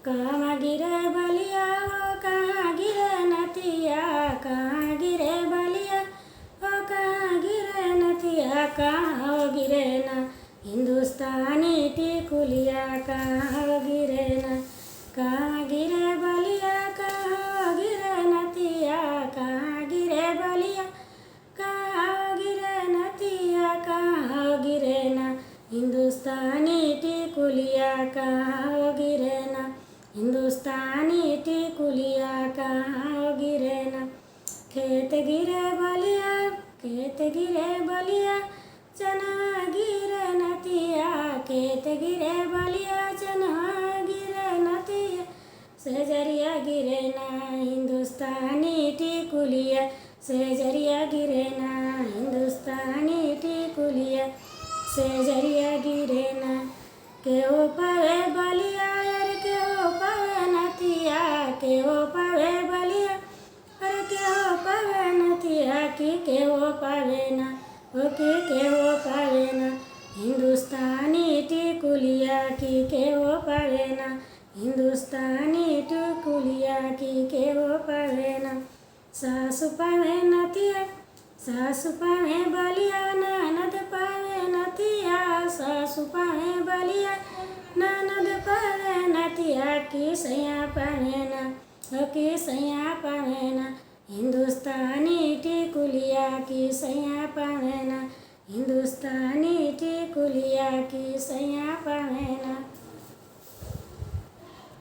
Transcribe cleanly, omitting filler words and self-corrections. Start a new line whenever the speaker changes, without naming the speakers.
कहाँ गिरे बलिया हो कहाँ गिरे नथिया, कहाँ गिरे बलिया हो कहाँ गिरे नथिया, कहाँ गिरे ना हिंदुस्तानी टिकुलिया, कहाँ गिरे ना, कहाँ गिरे बलिया कहाँ गिरे नथिया, कहाँ गिरे बलिया कहाँ गिरे नथिया, कहाँ गिरे ना हिंदुस्तानी टिकुलिया, कहाँ गिरे ना हिंदुस्तानी टिकुलिया, कहाँ गिरे ना। खेत गिरे बलिया खेत गिरे बलिया चना गिरे नथिया, खेत गिरे बलिया चना गिरे नथिया, सेजरिया गिरे ना हिंदुस्तानी टिकुलिया, सेजरिया गिरे ना हिंदुस्तानी टिकुलिया, सेजरिया गिरे ना। केहू पावे बलिया अरे केहू पावे नथिया, केहू पावे बलिया अरे केहू पावे नथिया, कि केहू पावे ना ओ कि केहू पावे ना हिंदुस्तानी टिकुलिया, कि केहू पावे ना हिंदुस्तानी टिकुलिया, कि केहू पावे ना। सासु पावे नथिया सासु पावे बलिया ननद पावे नथिया, सासु पावे बलिया ननद पावे नथिया, कि सैया पावे ना ओ कि सैया पावे ना हिंदुस्तानी टिकुलिया, कि सैया पावे ना हिंदुस्तानी टिकुलिया, कि सैया पावे ना।